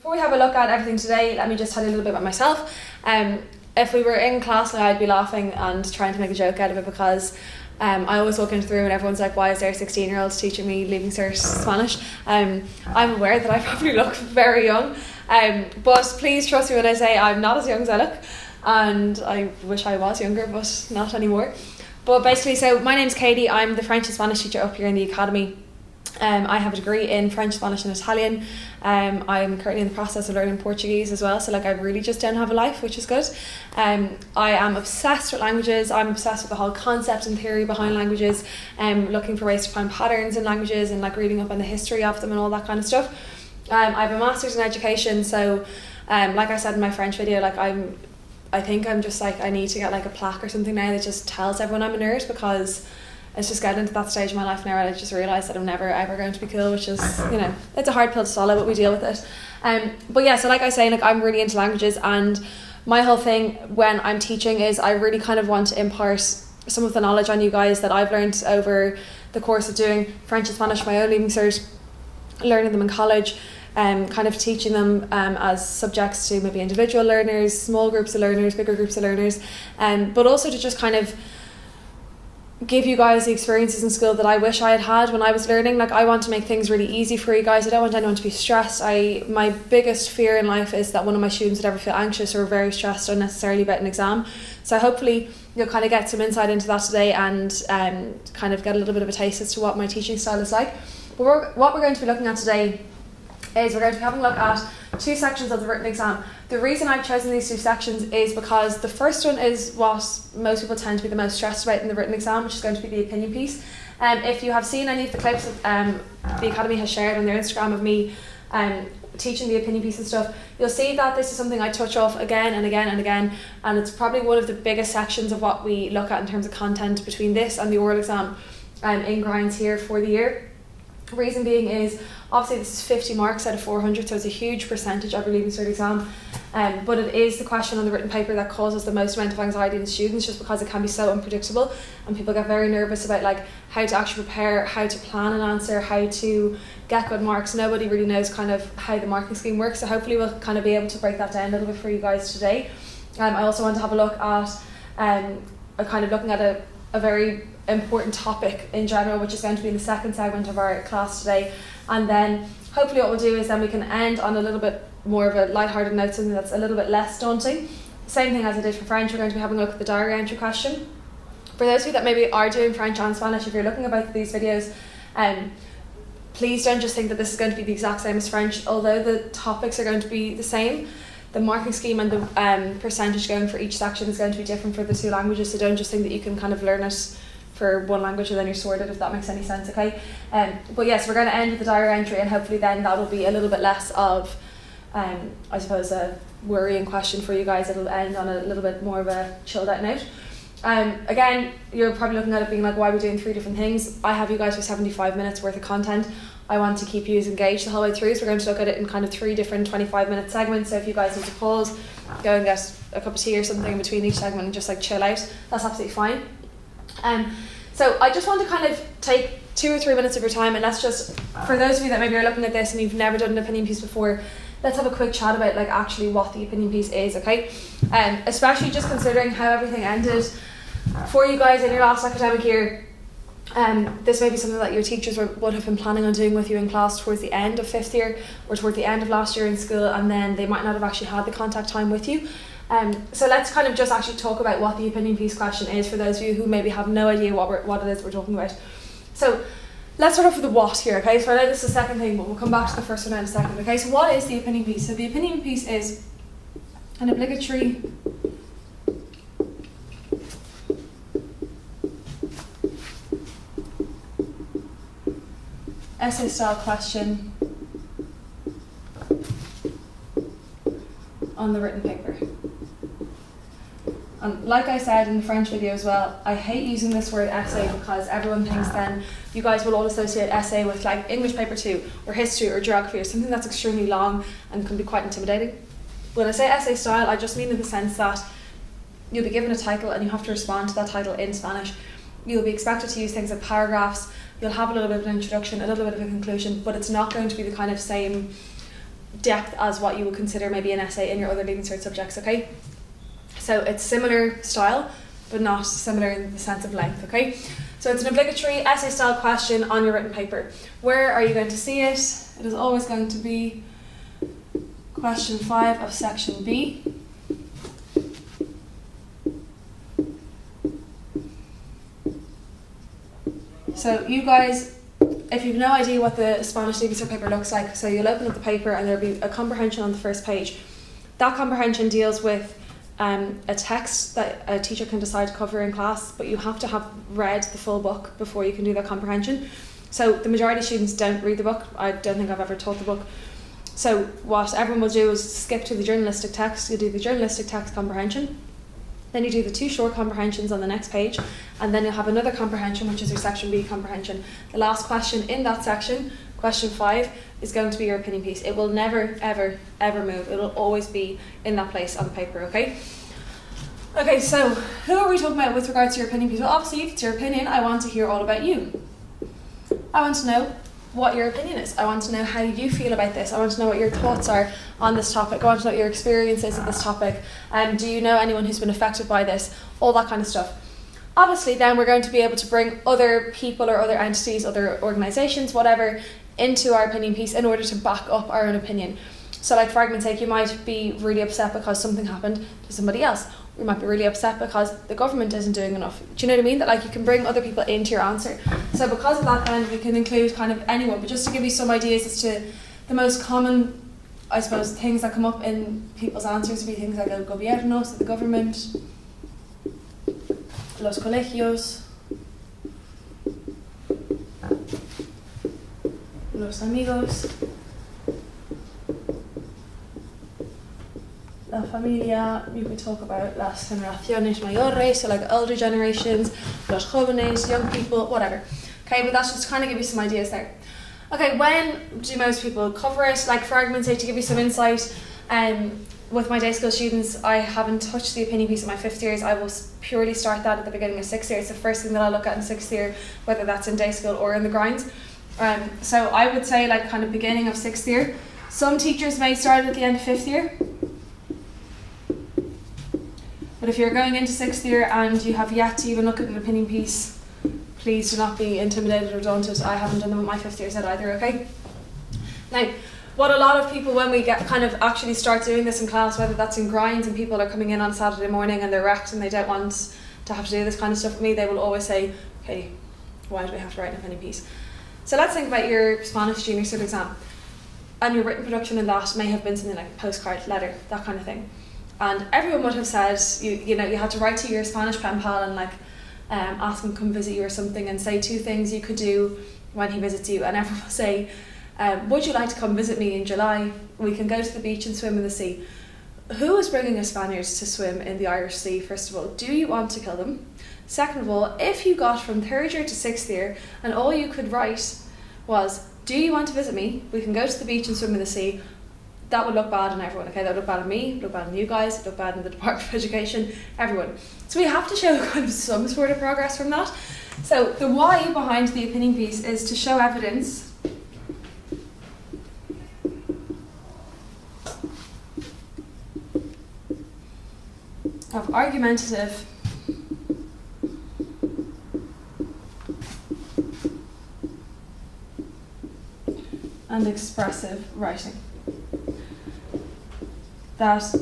Before we have a look at everything today, let me just tell you a little bit about myself. If we were in class now, I'd be laughing and trying to make a joke out of it because I always walk into the room and everyone's like, why is there a 16-year-old teaching me Leaving Cert Spanish? I'm aware that I probably look very young, but please trust me when I say I'm not as young as I look, and I wish I was younger, but not anymore. But basically, so my name's Katie. I'm the French and Spanish teacher up here in the academy. I have a degree in French, Spanish and Italian. I'm currently in the process of learning Portuguese as well, so like I really just don't have a life, which is good. I am obsessed with languages. I'm obsessed with the whole concept and theory behind languages, looking for ways to find patterns in languages and like reading up on the history of them and all that kind of stuff. I have a master's in education, so like I said in my French video, like I think I'm just like, I need to get like a plaque or something now that just tells everyone I'm a nerd, because it's just getting into that stage of my life now where I just realise that I'm never ever going to be cool, which is, you know, it's a hard pill to swallow, but we deal with it. But yeah, so like I say, like I'm really into languages, and my whole thing when I'm teaching is I really kind of want to impart some of the knowledge on you guys that I've learned over the course of doing French and Spanish, my own Leaving Cert, learning them in college, kind of teaching them as subjects to maybe individual learners, small groups of learners, bigger groups of learners, but also to just kind of give you guys the experiences in school that I wish I had had when I was learning. Like I want to make things really easy for you guys. I don't want anyone to be stressed. My biggest fear in life is that one of my students would ever feel anxious or very stressed unnecessarily about an exam. So hopefully you'll kind of get some insight into that today and kind of get a little bit of a taste as to what my teaching style is like. But what we're going to be looking at today is we're going to be having a look at two sections of the written exam. The reason I've chosen these two sections is because the first one is what most people tend to be the most stressed about in the written exam, which is going to be the opinion piece. If you have seen any of the clips that the Academy has shared on their Instagram of me teaching the opinion piece and stuff, you'll see that this is something I touch off again and again and again, and it's probably one of the biggest sections of what we look at in terms of content between this and the oral exam in grinds here for the year. Reason being is obviously this is 50 marks out of 400, so it's a huge percentage of your Leaving Cert exam, but it is the question on the written paper that causes the most amount of anxiety in students, just because it can be so unpredictable and people get very nervous about like how to actually prepare, how to plan an answer, how to get good marks. Nobody really knows kind of how the marking scheme works, so hopefully we'll kind of be able to break that down a little bit for you guys today. I also want to have a look at kind of looking at a very important topic in general, which is going to be in the second segment of our class today, and then hopefully what we'll do is then we can end on a little bit more of a lighthearted note, something that's a little bit less daunting. Same thing as I did for French, we're going to be having a look at the diary entry question. For those of you that maybe are doing French and Spanish, if you're looking at both of these videos, please don't just think that this is going to be the exact same as French. Although the topics are going to be the same, the marking scheme and the percentage going for each section is going to be different for the two languages, so don't just think that you can kind of learn it for one language and then you're sorted, if that makes any sense, okay? But yes, we're going to end with the diary entry, and hopefully then that will be a little bit less of, I suppose, a worrying question for you guys. It'll end on a little bit more of a chilled out note. Again, you're probably looking at it being like, why are we doing three different things? I have you guys for 75 minutes worth of content. I want to keep you engaged the whole way through, so we're going to look at it in kind of three different 25-minute segments. So if you guys need to pause, go and get a cup of tea or something in between each segment and just like chill out, that's absolutely fine. So I just want to kind of take 2 or 3 minutes of your time, and let's just, for those of you that maybe are looking at this and you've never done an opinion piece before, let's have a quick chat about like actually what the opinion piece is, okay? Especially just considering how everything ended for you guys in your last academic year. This may be something that your teachers would have been planning on doing with you in class towards the end of 5th year or towards the end of last year in school, and then they might not have actually had the contact time with you. So let's kind of just actually talk about what the opinion piece question is for those of you who maybe have no idea what it is we're talking about. So let's start off with the what here, okay? So I know this is the second thing, but we'll come back to the first one in a second, okay? So what is the opinion piece? So the opinion piece is an obligatory essay style question on the written paper. And like I said in the French video as well, I hate using this word essay because everyone thinks then you guys will all associate essay with like English paper 2 or history or geography or something that's extremely long and can be quite intimidating. When I say essay style, I just mean in the sense that you'll be given a title and you have to respond to that title in Spanish. You'll be expected to use things like paragraphs, you'll have a little bit of an introduction, a little bit of a conclusion, but it's not going to be the kind of same depth as what you would consider maybe an essay in your other Leaving Cert subjects, okay? So it's similar style, but not similar in the sense of length, okay? So it's an obligatory essay style question on your written paper. Where are you going to see it? It is always going to be question 5 of section B. So you guys, if you've no idea what the Spanish Leaving Cert paper looks like, so you'll open up the paper and there'll be a comprehension on the first page. That comprehension deals with a text that a teacher can decide to cover in class, but you have to have read the full book before you can do that comprehension. So the majority of students don't read the book. I don't think I've ever taught the book. So what everyone will do is skip to the journalistic text. You do the journalistic text comprehension, then you do the 2 short comprehensions on the next page, and then you'll have another comprehension, which is your section B comprehension. The last question in that section, question 5, is going to be your opinion piece. It will never, ever, ever move. It will always be in that place on the paper, okay? Okay, so who are we talking about with regards to your opinion piece? Well, obviously, if it's your opinion, I want to hear all about you. I want to know what your opinion is. I want to know how you feel about this. I want to know what your thoughts are on this topic. I want to know what your experience is of this topic. Do you know anyone who's been affected by this? All that kind of stuff. Obviously, then we're going to be able to bring other people or other entities, other organisations, whatever, into our opinion piece in order to back up our own opinion. So like for argument's sake, you might be really upset because something happened to somebody else. You might be really upset because the government isn't doing enough. Do you know what I mean? That like you can bring other people into your answer. So because of that, then we can include kind of anyone. But just to give you some ideas as to the most common, I suppose, things that come up in people's answers would be things like el gobierno, so the government, los colegios, los amigos, la familia. You could talk about las generaciones mayores, so like older generations, los jóvenes, young people, whatever. Okay, but that's just to kind of give you some ideas there. Okay, when do most people cover it? Like for argument's sake, to give you some insight, with my day school students, I haven't touched the opinion piece in my 5th years. I will purely start that at the beginning of 6th year. It's the first thing that I look at in 6th year, whether that's in day school or in the grinds. So I would say like kind of beginning of 6th year. Some teachers may start at the end of 5th year. But if you're going into 6th year and you have yet to even look at an opinion piece, please do not be intimidated or daunted. I haven't done them with my 5th year set either, okay? Now, what a lot of people, when we get kind of actually start doing this in class, whether that's in grinds and people are coming in on Saturday morning and they're wrecked and they don't want to have to do this kind of stuff with me, they will always say, okay, why do we have to write an opinion piece? So let's think about your Spanish junior cert exam. And your written production in that may have been something like a postcard, letter, that kind of thing. And everyone would have said, you know, you had to write to your Spanish pen pal and like ask him to come visit you or something and say 2 things you could do when he visits you. And everyone will say, would you like to come visit me in July? We can go to the beach and swim in the sea. Who is bringing a Spaniard to swim in the Irish Sea, first of all? Do you want to kill them? Second of all, if you got from 3rd year to 6th year and all you could write was, do you want to visit me? We can go to the beach and swim in the sea. That would look bad on everyone, okay? That would look bad on me, look bad on you guys, look bad on the Department of Education, everyone. So we have to show kind of some sort of progress from that. So the why behind the opinion piece is to show evidence of argumentative and expressive writing. That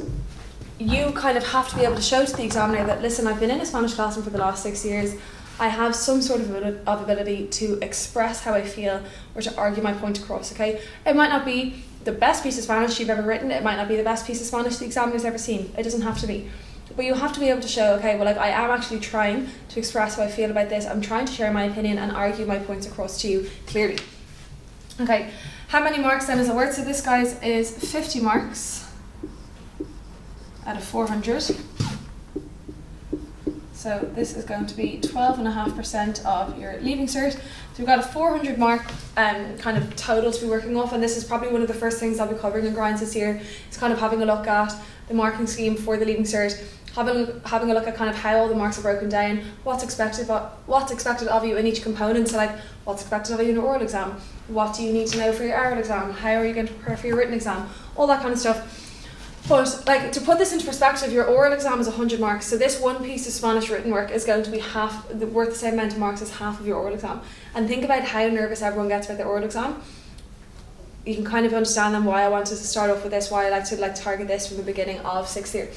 you kind of have to be able to show to the examiner that, listen, I've been in a Spanish classroom for the last 6 years, I have some sort of ability to express how I feel or to argue my point across, okay? It might not be the best piece of Spanish you've ever written, it might not be the best piece of Spanish the examiner's ever seen, it doesn't have to be. But you have to be able to show, okay, well, like I am actually trying to express how I feel about this, I'm trying to share my opinion and argue my points across to you clearly. Okay, how many marks then is it worth? So this, guys, is 50 marks out of 400. So this is going to be 12.5% of your Leaving Cert. So we've got a 400 mark kind of total to be working off, and this is probably one of the first things I'll be covering in grinds this year. It's kind of having a look at the marking scheme for the Leaving Cert having a look at kind of how all the marks are broken down, what's expected of you in each component. So like, what's expected of you in your oral exam, what do you need to know for your oral exam, how are you going to prepare for your written exam, all that kind of stuff. But like, to put this into perspective, your oral exam is 100 marks, so this one piece of Spanish written work is going to be worth the same amount of marks as half of your oral exam. And think about how nervous everyone gets about their oral exam. You can kind of understand then why I wanted to start off with this, why I like to target this from the beginning of 6th year.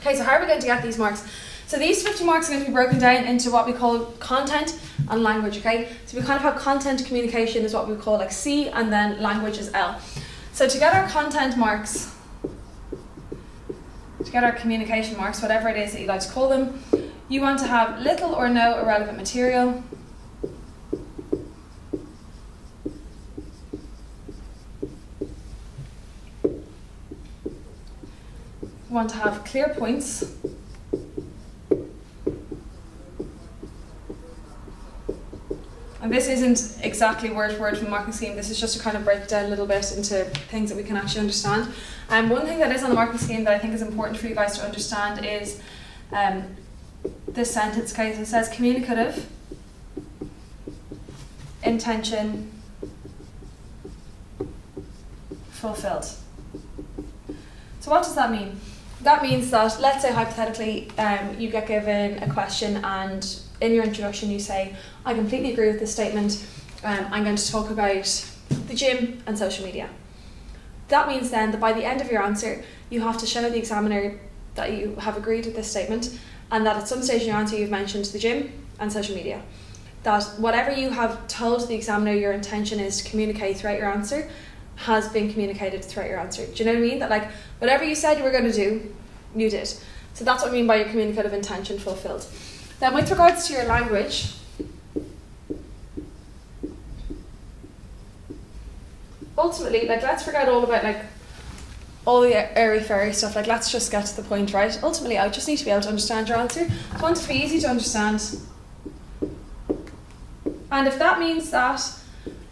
Okay, so how are we going to get these marks? So these 50 marks are going to be broken down into what we call content and language, okay? So we kind of have content communication is what we call like C, and then language is L. So to get our content marks, to get our communication marks, whatever it is that you like to call them, you want to have little or no irrelevant material. You want to have clear points. And this isn't exactly word for word from the marking scheme, this is just to kind of break it down a little bit into things that we can actually understand. And one thing that is on the marking scheme that I think is important for you guys to understand is this sentence, okay, so it says communicative intention fulfilled. So what does that mean? That means that, let's say hypothetically, you get given a question and in your introduction you say, I completely agree with this statement, I'm going to talk about the gym and social media. That means then that by the end of your answer, you have to show the examiner that you have agreed with this statement, and that at some stage in your answer you've mentioned the gym and social media. That whatever you have told the examiner your intention is to communicate throughout your answer has been communicated throughout your answer. Do you know what I mean? That like, whatever you said you were going to do, you did. So that's what I mean by your communicative intention fulfilled. Then with regards to your language, ultimately, like, let's forget all about like all the airy-fairy stuff. Like, let's just get to the point, right? Ultimately, I just need to be able to understand your answer. I want it to be easy to understand. And if that means that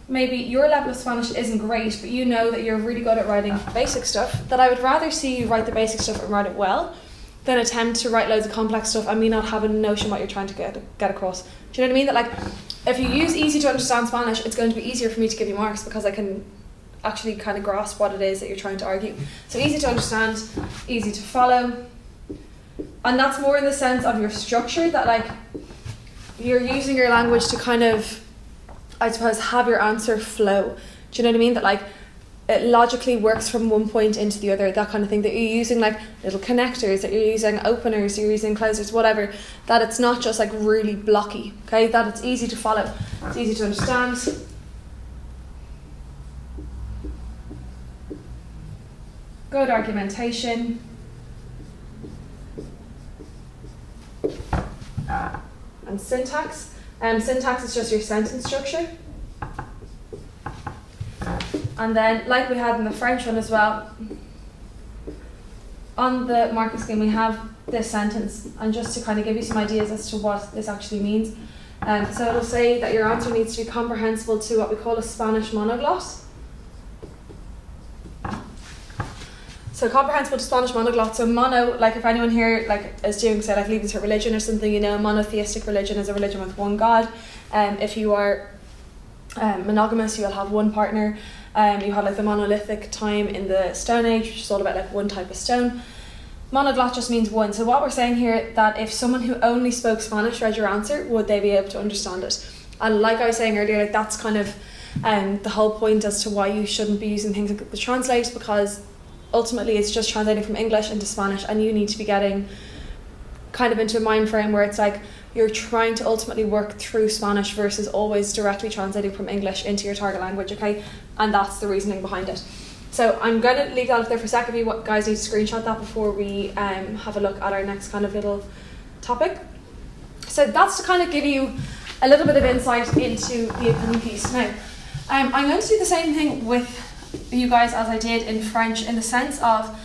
maybe your level of Spanish isn't great, but you know that you're really good at writing basic stuff, then I would rather see you write the basic stuff and write it well than attempt to write loads of complex stuff and me not have a notion what you're trying to get across. Do you know what I mean? That like, if you use easy to understand Spanish, it's going to be easier for me to give you marks because I can actually kind of grasp what it is that you're trying to argue. So easy to understand, easy to follow. And that's more in the sense of your structure, that like, you're using your language to kind of, I suppose, have your answer flow. Do you know what I mean? That like, it logically works from one point into the other, that kind of thing, that you're using like little connectors, that you're using openers, you're using closers, whatever, that it's not just like really blocky, okay? That it's easy to follow, it's easy to understand. Good argumentation. And syntax. Syntax is just your sentence structure. And then, like we had in the French one as well, on the marking scheme we have this sentence, and just to kind of give you some ideas as to what this actually means. So it'll say that your answer needs to be comprehensible to what we call a Spanish monoglot. So comprehensible to Spanish monoglot. So mono, like if anyone here like is doing, say, like leaving to religion or something, you know, monotheistic religion is a religion with one God. If you are monogamous, you will have one partner. You have like the monolithic time in the Stone Age, which is all about like one type of stone. Monoglot just means one. So what we're saying here, that if someone who only spoke Spanish read your answer, would they be able to understand it? And like I was saying earlier, like that's kind of the whole point as to why you shouldn't be using things like the translate, because ultimately it's just translating from English into Spanish, and you need to be getting kind of into a mind frame where it's like you're trying to ultimately work through Spanish versus always directly translating from English into your target language, okay? And that's the reasoning behind it. So I'm going to leave that up there for a second. If you guys need to screenshot that before we have a look at our next kind of little topic. So that's to kind of give you a little bit of insight into the opinion piece. Now, I'm going to do the same thing with you guys as I did in French, in the sense of,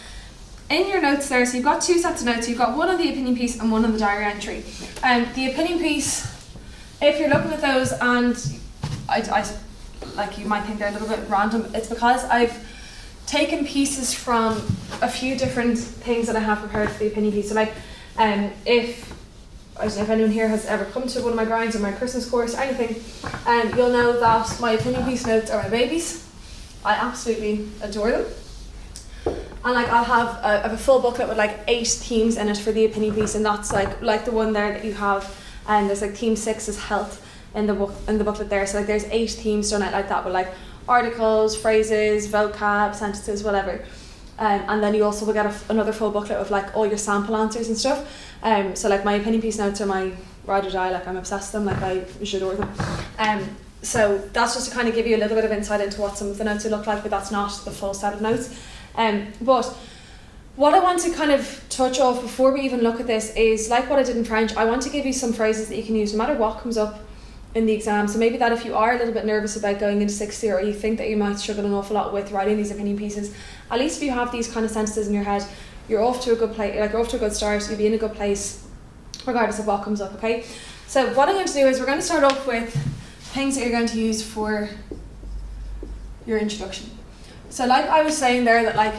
in your notes there, so you've got two sets of notes. You've got one on the opinion piece and one on the diary entry. The opinion piece, if you're looking at those and I like, you might think they're a little bit random, it's because I've taken pieces from a few different things that I have prepared for the opinion piece. So like, if I don't know if anyone here has ever come to one of my grinds or my Christmas course or anything, you'll know that my opinion piece notes are my babies. I absolutely adore them. And like I have a full booklet with like 8 themes in it for the opinion piece, and that's like the one there that you have, and there's like theme 6 is health in the booklet there. So like there's 8 themes done out like that with like articles, phrases, vocab, sentences, whatever. And then you also will get another full booklet of like all your sample answers and stuff. So like my opinion piece notes are my ride or die, like I'm obsessed with them, like I should order them. So that's just to kind of give you a little bit of insight into what some of the notes would look like, but that's not the full set of notes. But what I want to kind of touch off before we even look at this is, like what I did in French, I want to give you some phrases that you can use no matter what comes up in the exam. So maybe that if you are a little bit nervous about going into 6th year, or you think that you might struggle an awful lot with writing these opinion pieces, at least if you have these kind of sentences in your head, you're off to a good place, like you're off to a good start, you'll be in a good place regardless of what comes up, okay? So what I'm going to do is we're going to start off with things that you're going to use for your introduction. So like I was saying there that like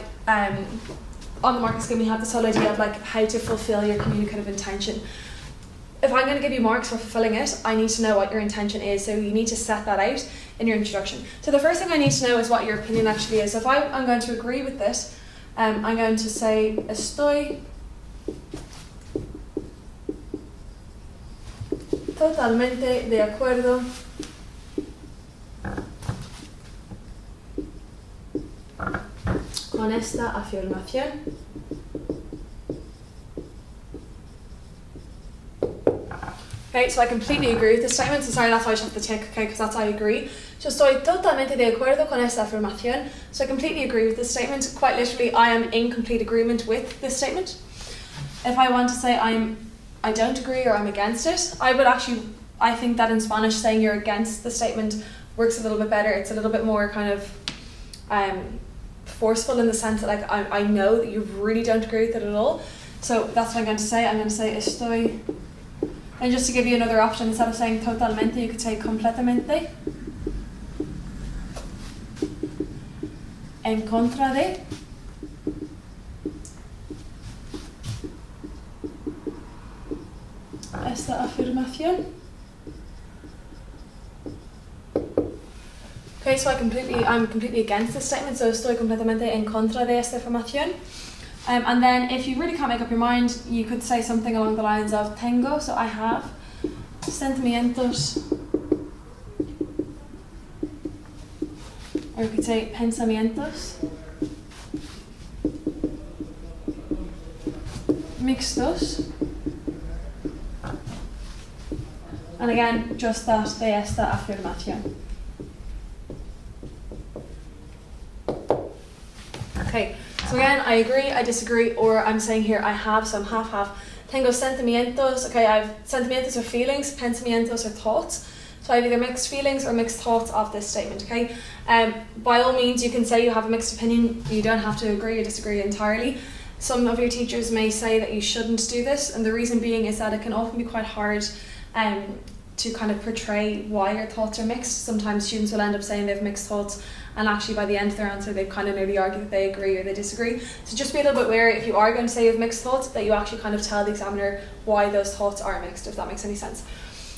on the marking scheme we have this whole idea of like how to fulfill your communicative intention. If I'm going to give you marks for fulfilling it, I need to know what your intention is, so you need to set that out in your introduction. So the first thing I need to know is what your opinion actually is. So if I'm going to agree with this, I'm going to say estoy totalmente de acuerdo con esta afirmación. Okay, so I completely agree with this statement. So sorry, that's why I just have to tick, okay, because that's I agree. So estoy totalmente de acuerdo con esta afirmación. So I completely agree with this statement. Quite literally, I am in complete agreement with this statement. If I want to say I don't agree or I'm against it, I think that in Spanish saying you're against the statement works a little bit better. It's a little bit more kind of forceful in the sense that like I know that you really don't agree with it at all. So that's what I'm going to say. I'm going to say estoy. And just to give you another option, instead of saying totalmente, you could say completamente. En contra de. Esta afirmación. Okay, so I'm completely against this statement, so estoy completamente en contra de esta afirmación. And then if you really can't make up your mind, you could say something along the lines of tengo, so I have, sentimientos, or you could say pensamientos mixtos. And again, just that de esta afirmación. Okay. So again, I agree, I disagree, or I'm saying here I have, so I'm half-half. Tengo sentimientos, okay, I have sentimientos are feelings, pensamientos are thoughts. So I have either mixed feelings or mixed thoughts of this statement, okay? By all means, you can say you have a mixed opinion, you don't have to agree or disagree entirely. Some of your teachers may say that you shouldn't do this, and the reason being is that it can often be quite hard to kind of portray why your thoughts are mixed. Sometimes students will end up saying they have mixed thoughts, and actually by the end of their answer they've kind of nearly argued that they agree or they disagree. So just be a little bit wary if you are going to say you have mixed thoughts, that you actually kind of tell the examiner why those thoughts are mixed, if that makes any sense.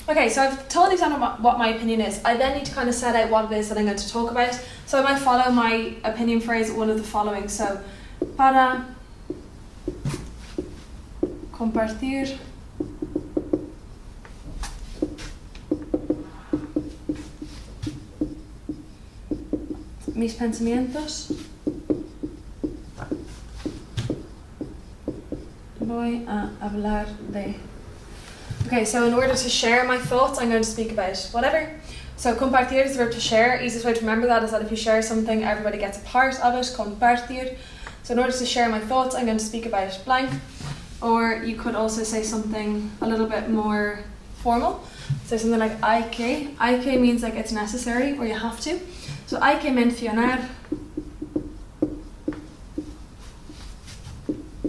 Okay, so I've told the examiner what my opinion is. I then need to kind of set out what it is that I'm going to talk about. So I might follow my opinion phrase with one of the following. So, para compartir mis pensamientos, voy a hablar de. Okay, so in order to share my thoughts, I'm going to speak about whatever. So compartir is the verb to share. Easiest way to remember that is that if you share something, everybody gets a part of it. Compartir. So in order to share my thoughts, I'm going to speak about blank. Or you could also say something a little bit more formal. So something like hay que. Hay que means like it's necessary or you have to. So hay que mencionar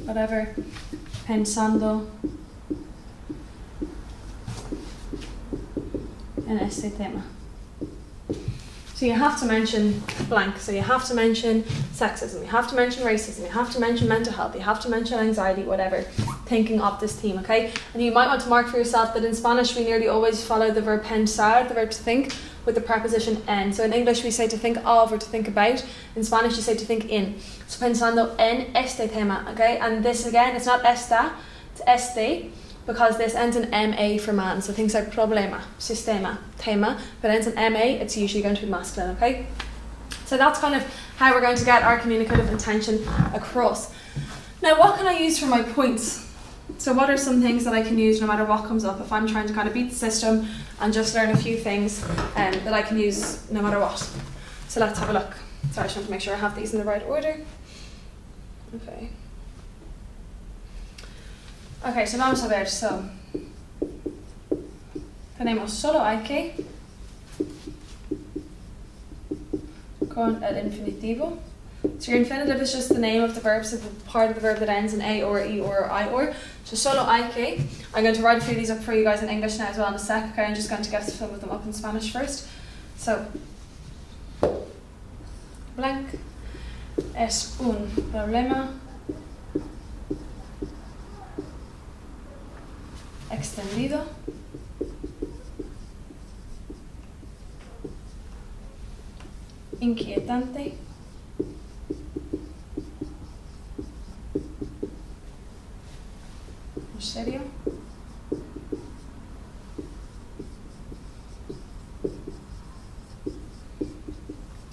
whatever, pensando en este tema. So you have to mention blank. So you have to mention sexism, you have to mention racism, you have to mention mental health, you have to mention anxiety, whatever, thinking of this theme, okay? And you might want to mark for yourself that in Spanish we nearly always follow the verb pensar, the verb to think, with the preposition en. So in English we say to think of or to think about. In Spanish you say to think in. So pensando en este tema, okay? And this again, it's not esta, it's este, because this ends in MA for man. So things like problema, sistema, tema. If it ends in MA, it's usually going to be masculine, okay? So that's kind of how we're going to get our communicative intention across. Now, what can I use for my points? So what are some things that I can use no matter what comes up if I'm trying to kind of beat the system and just learn a few things that I can use no matter what? So let's have a look. Sorry, I just want to make sure I have these in the right order. Okay, so vamos a ver. So tenemos solo hay que con el infinitivo. So your infinitive is just the name of the verb, so the part of the verb that ends in a or e or I or. So solo hay que. I'm going to write a few of these up for you guys in English now as well in a sec. Okay, I'm just going to get some of them up in Spanish first. So blank es un problema extendido inquietante serio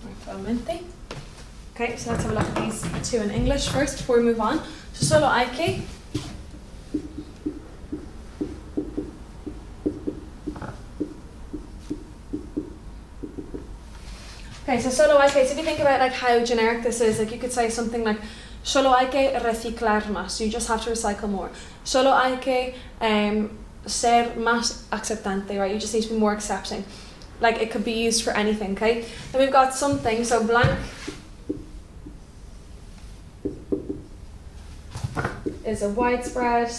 actualmente. Okay, so let's have a look at these two in English first before we move on. So solo hay que. Okay, so solo hay que, so if you think about like how generic this is, like you could say something like solo hay que reciclar más, so you just have to recycle more. Solo hay que ser más aceptante, right? You just need to be more accepting. Like it could be used for anything, okay? Then we've got something, so blank is a widespread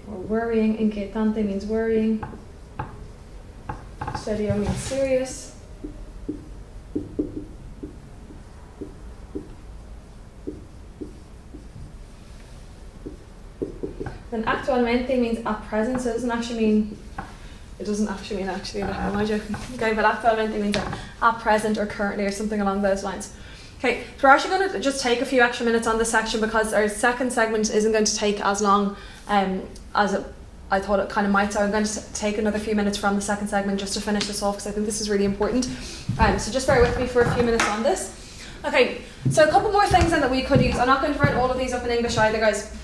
or worrying, inquietante means worrying, serio means serious. Then actualmente means at present, so it doesn't actually mean actually, am I joking? Okay, but actualmente means at present or currently or something along those lines. Okay, so we're actually going to just take a few extra minutes on this section because our second segment isn't going to take as long as I thought it kind of might, so I'm going to take another few minutes from the second segment just to finish this off because I think this is really important. So just bear with me for a few minutes on this. Okay, so a couple more things then that we could use. I'm not going to write all of these up in English either, guys,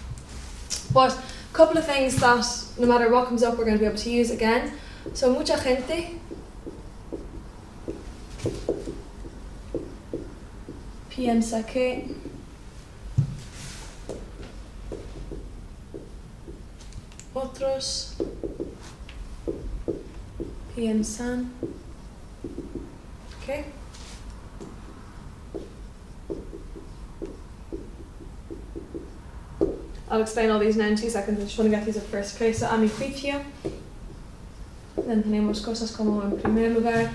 but a couple of things that no matter what comes up we're going to be able to use again. So mucha gente piensa que otros piensan que I'll explain all these now in 2 seconds. I just want to get these up first. Okay, so a mi juicio. Then tenemos cosas como en primer lugar.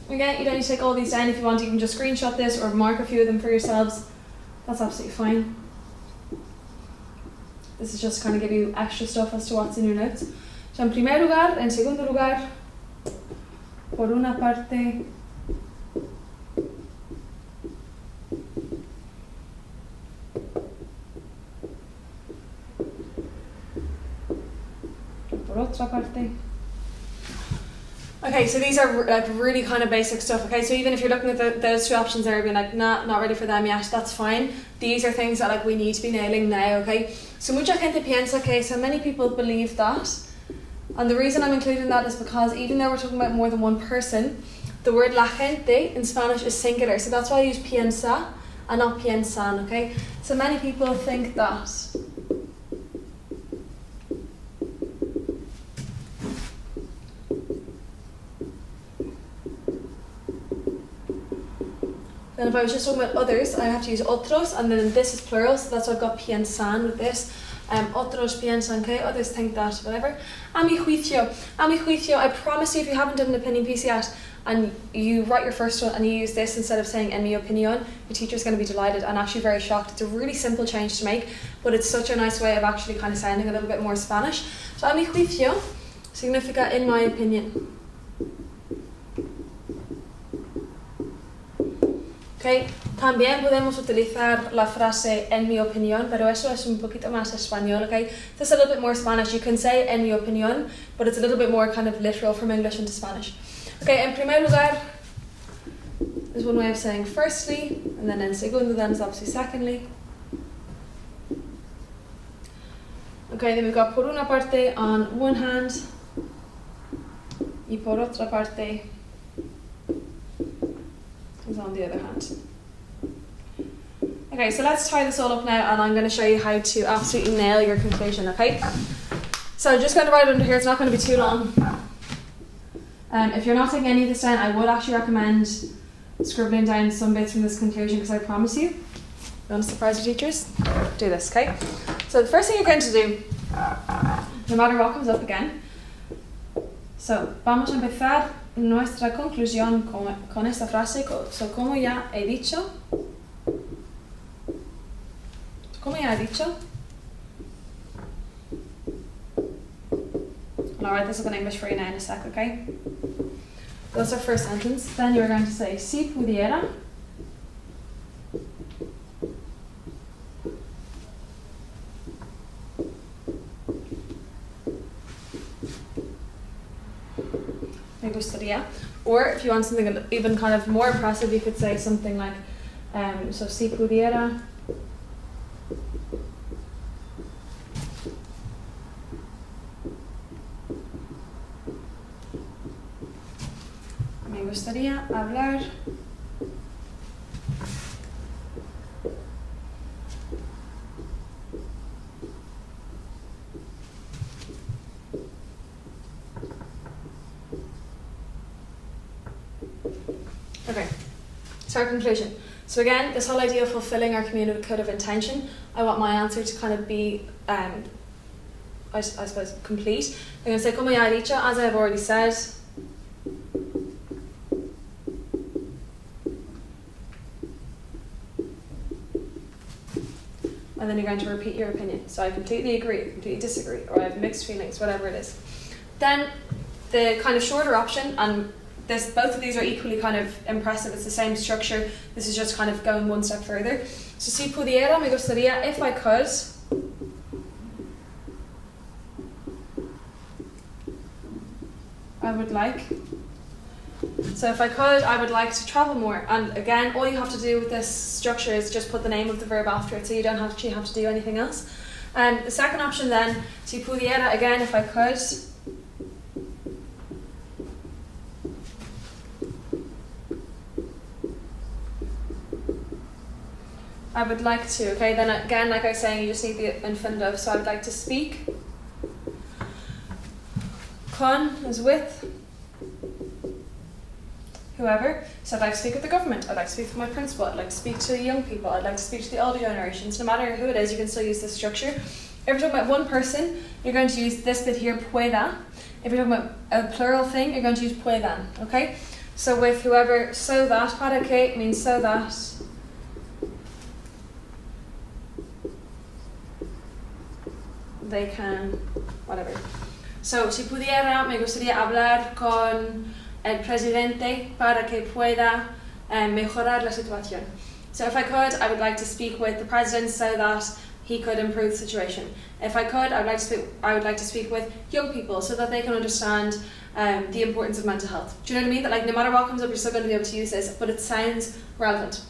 Again, you don't need to take all these down. If you want, you can just screenshot this or mark a few of them for yourselves. That's absolutely fine. This is just kind of give you extra stuff as to what's in your notes. So en primer lugar, en segundo lugar, por una parte, por otra parte. Okay, so these are like really kind of basic stuff. Okay, so even if you're looking at those two options there, being like, nah, not ready for them yet, that's fine. These are things that like we need to be nailing now. Okay, so mucha gente piensa que, so many people believe that, and the reason I'm including that is because even though we're talking about more than one person, the word la gente in Spanish is singular, so that's why I use piensa and not piensan. Okay, so many people think that. Then if I was just talking about others, I have to use otros, and then this is plural, so that's why I've got piensan with this. Otros piensan que, others think that, whatever. A mi juicio, I promise you, if you haven't done an opinion piece yet, and you write your first one and you use this instead of saying en mi opinión, your teacher's going to be delighted and actually very shocked. It's a really simple change to make, but it's such a nice way of actually kind of sounding a little bit more Spanish. So a mi juicio significa in my opinion. Okay. También podemos utilizar la frase en mi opinión, pero eso es un poquito más español, okay? This is a little bit more Spanish. You can say en mi opinión, but it's a little bit more kind of literal from English into Spanish. Okay, en primer lugar, there's one way of saying firstly, and then en segundo then is obviously secondly. Okay, then we've got por una parte on one hand, y por otra parte is on the other hand. Okay, so let's tie this all up now, and I'm going to show you how to absolutely nail your conclusion, okay? So I'm just going to write it under here, it's not going to be too long. If you're not taking any of this down, I would actually recommend scribbling down some bits from this conclusion, because I promise you, you want to surprise your teachers? Do this, okay? So the first thing you're going to do, no matter what comes up again, so vamos a empezar nuestra conclusión con esta frase, so como ya he dicho, and I'll write this up in English for you now in a sec, okay? That's our first sentence. Then you're going to say, si pudiera. Me gustaría. Or if you want something even kind of more impressive, you could say something like, so si pudiera. Me gustaría hablar okay, so our conclusion. So again, this whole idea of fulfilling our communicative intention, I want my answer to kind of be I suppose complete. I'm going to say como ya he dicho, as I've already said. And then you're going to repeat your opinion. So I completely agree, I completely disagree, or I have mixed feelings, whatever it is. Then the kind of shorter option, and both of these are equally kind of impressive, it's the same structure, this is just kind of going one step further. So si pudiera, me gustaría, if I could, I would like. So if I could, I would like to travel more. And again, all you have to do with this structure is just put the name of the verb after it, so you don't actually have to do anything else. And the second option then, si pudiera, again, if I could. I would like to, okay, then again, like I was saying, you just need the infinitive, so I would like to speak. Con is with. Whoever, so I'd like to speak with the government, I'd like to speak with my principal, I'd like to speak to young people, I'd like to speak to the older generations. No matter who it is, you can still use this structure. If you're talking about one person, you're going to use this bit here, pueda. If you're talking about a plural thing, you're going to use puedan, okay? So with whoever, so that, para que means so that. They can, whatever. So, si pudiera, me gustaría hablar con el presidente para que pueda mejorar la situación. So if I could, I would like to speak with the president so that he could improve the situation. If I could, I would like to speak with young people so that they can understand the importance of mental health. Do you know what I mean? That like no matter what comes up, you're still going to be able to use this, but it sounds relevant.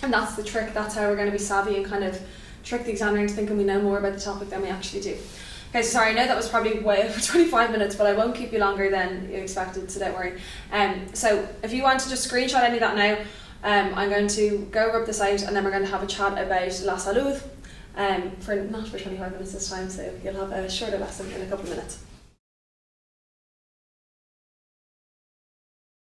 And that's the trick. That's how we're going to be savvy and kind of trick the examiner into thinking we know more about the topic than we actually do. Okay, so sorry, I know that was probably way over 25 minutes, but I won't keep you longer than you expected, so don't worry. So if you want to just screenshot any of that now, I'm going to go rub this out and then we're going to have a chat about La Salud, not for 25 minutes this time, so you'll have a shorter lesson in a couple of minutes.